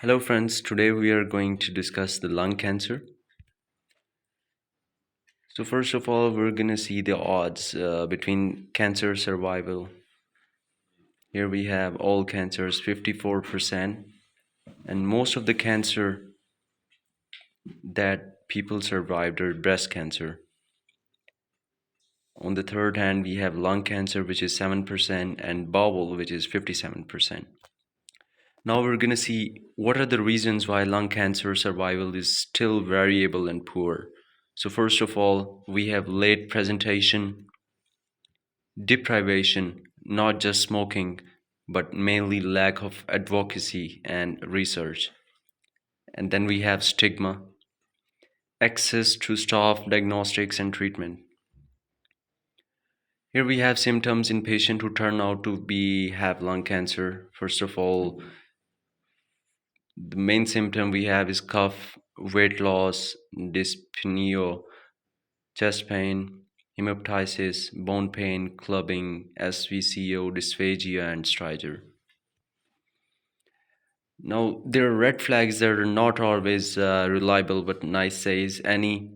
Hello, friends. Today we are going to discuss the lung cancer. So, first of all, we're going to see the odds between cancer survival. Here we have all cancers 54%, and most of the cancer that people survived are breast cancer. On the third hand, we have lung cancer, which is 7%, and bowel, which is 57%. Now we're going to see what are the reasons why lung cancer survival is still variable and poor. So first of all, we have late presentation, deprivation, not just smoking, but mainly lack of advocacy and research. And then we have stigma, access to staff, diagnostics, and treatment. Here we have symptoms in patients who turn out to be have lung cancer. First of all, the main symptom we have is cough, weight loss, dyspnea, chest pain, hemoptysis, bone pain, clubbing, SVCO, dysphagia, and stridor. Now, there are red flags that are not always reliable, but NICE says any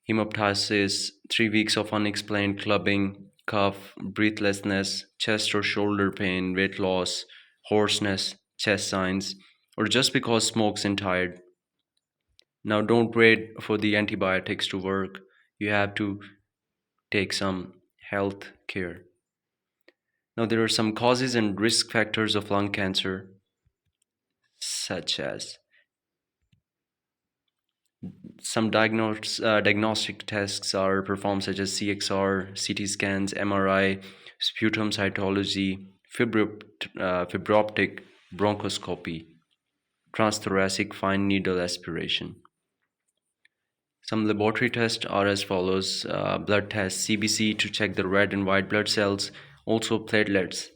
hemoptysis, 3 weeks of unexplained clubbing, cough, breathlessness, chest or shoulder pain, weight loss, hoarseness, chest signs, or just because smokes and tired. Now, don't wait for the antibiotics to work. You have to take some health care. Now, there are some causes and risk factors of lung cancer, such as some diagnostic tests are performed, such as CXR, CT scans, MRI, sputum cytology, fibroptic bronchoscopy, transthoracic fine needle aspiration. Some laboratory tests are as follows: blood test, CBC to check the red and white blood cells, also platelets,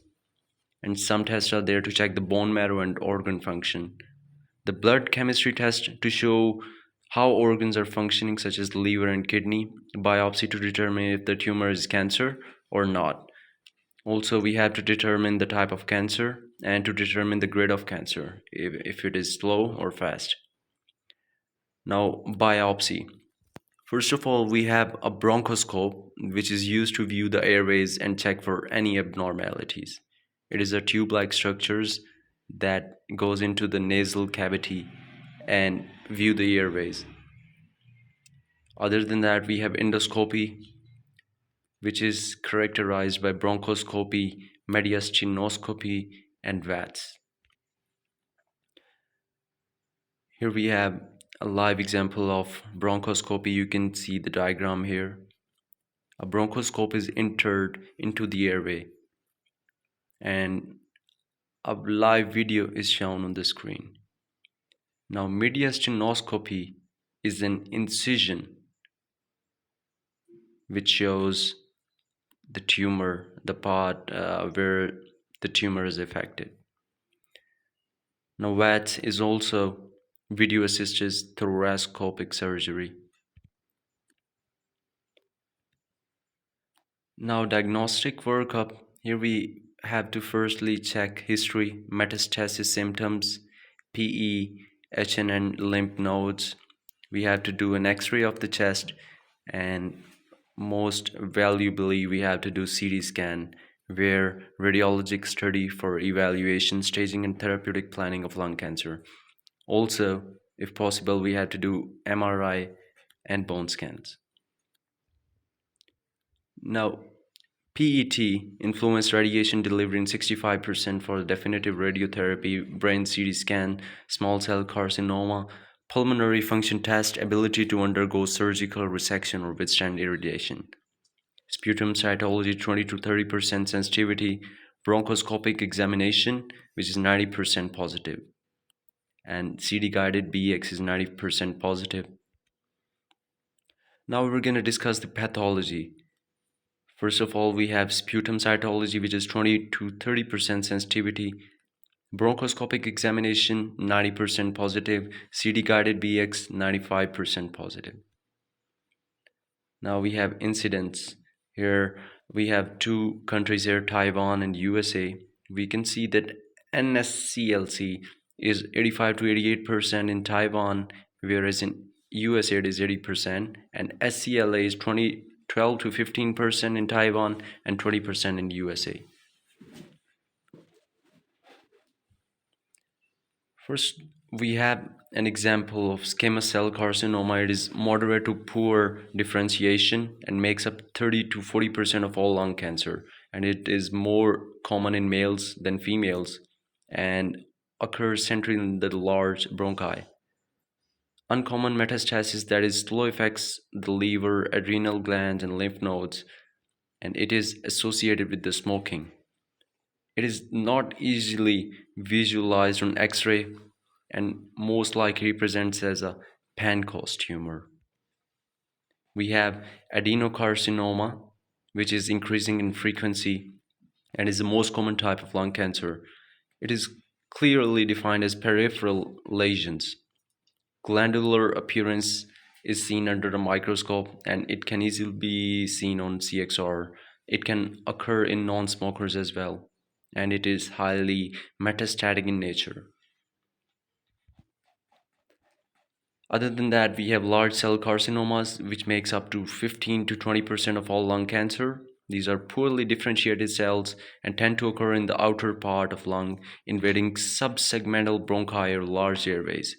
and some tests are there to check the bone marrow and organ function. The blood chemistry test to show how organs are functioning, such as the liver and kidney. Biopsy to determine if the tumor is cancer or not. Also, we have to determine the type of cancer and to determine the grade of cancer, if it is slow or fast. Now, biopsy. First of all, we have a bronchoscope, which is used to view the airways and check for any abnormalities. It is a tube-like structures that goes into the nasal cavity and view the airways. Other than that, we have endoscopy, which is characterized by bronchoscopy, mediastinoscopy, and VATS. Here we have a live example of bronchoscopy. You can see the diagram here. A bronchoscope is entered into the airway, and a live video is shown on the screen. Now, mediastinoscopy is an incision which shows the tumor, the part where the tumor is affected. Now, VATS is also video assisted thoracoscopic surgery. Now, diagnostic workup. Here we have to firstly check history, metastasis symptoms, PE, HNN lymph nodes. We have to do an X-ray of the chest, and most valuably, we have to do CT scan, where radiologic study for evaluation, staging, and therapeutic planning of lung cancer. Also, if possible, we have to do MRI and bone scans. Now, PET, influenced radiation delivery in 65% for definitive radiotherapy, brain CT scan, small cell carcinoma, pulmonary function test, ability to undergo surgical resection or withstand irradiation. Sputum cytology, 20 to 30% sensitivity, bronchoscopic examination, which is 90% positive, and CD guided BX is 90% positive. Now we're going to discuss the pathology. First of all, we have sputum cytology, which is 20 to 30% sensitivity, bronchoscopic examination 90% positive, CD guided BX 95% positive. Now we have incidence. Here we have two countries here, Taiwan and USA. We can see that NSCLC is 85 to 88% in Taiwan, whereas in USA it is 80%, and SCLA is 12 to 15% in Taiwan and 20% in USA. First, we have an example of squamous cell carcinoma. It is moderate to poor differentiation and makes up 30 to 40% of all lung cancer. And it is more common in males than females and occurs centrally in the large bronchi. Uncommon metastasis that is slow affects the liver, adrenal glands, and lymph nodes, and it is associated with the smoking. It is not easily visualized on X-ray and most likely presents as a Pancoast tumor. We have adenocarcinoma, which is increasing in frequency and is the most common type of lung cancer. It is clearly defined as peripheral lesions. Glandular appearance is seen under a microscope and it can easily be seen on CXR. It can occur in non smokers as well, and it is highly metastatic in nature. Other than that, we have large cell carcinomas, which makes up to 15 to 20% of all lung cancer. These are poorly differentiated cells and tend to occur in the outer part of lung, invading subsegmental bronchi or large airways.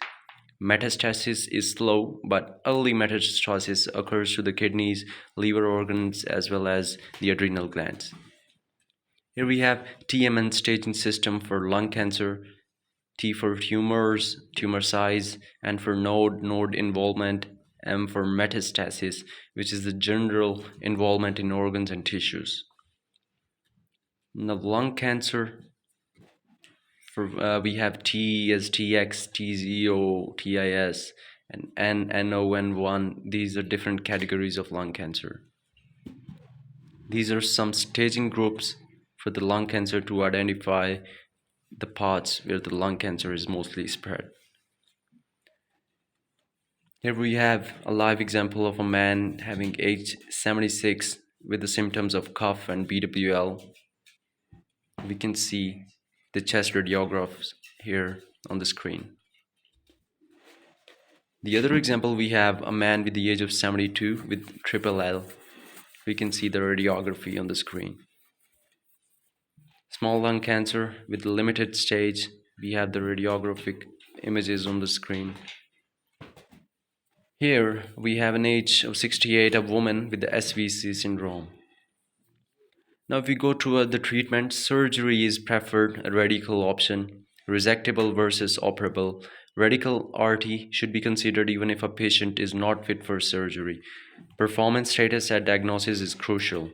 Metastasis is slow, but early metastasis occurs to the kidneys, liver organs, as well as the adrenal glands. Here we have TMN staging system for lung cancer, T for tumors, tumor size, and for node involvement, M for metastasis, which is the general involvement in organs and tissues. Now, lung cancer, we have T as TX, TZO, TIS, and NON1. These are different categories of lung cancer. These are some staging groups for the lung cancer to identify the parts where the lung cancer is mostly spread. Here we have a live example of a man having age 76 with the symptoms of cough and BWL. We can see the chest radiographs here on the screen. The other example, we have a man with the age of 72 with triple L. We can see the radiography on the screen. Small lung cancer with limited stage. We have the radiographic images on the screen. Here we have an age of 68, a woman with the SVC syndrome. Now if we go toward the treatment, surgery is preferred, a radical option, resectable versus operable. Radical RT should be considered even if a patient is not fit for surgery. Performance status at diagnosis is crucial.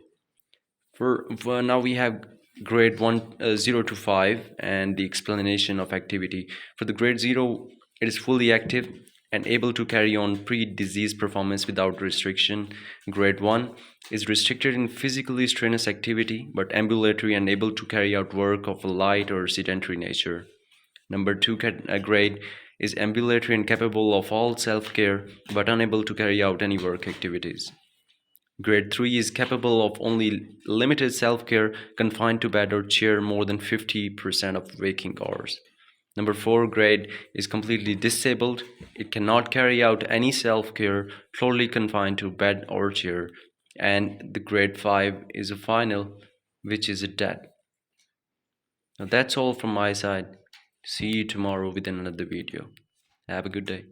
For now we have grade 0 to 5 and the explanation of activity. For the grade 0, it is fully active and able to carry on pre-disease performance without restriction. Grade 1 is restricted in physically strenuous activity but ambulatory and able to carry out work of a light or sedentary nature. Number 2 grade is ambulatory and capable of all self-care but unable to carry out any work activities. Grade 3 is capable of only limited self-care, confined to bed or chair more than 50% of waking hours. Number 4 grade is completely disabled. It cannot carry out any self-care, totally confined to bed or chair. And the grade 5 is a final, which is a death. Now that's all from my side. See you tomorrow with another video. Have a good day.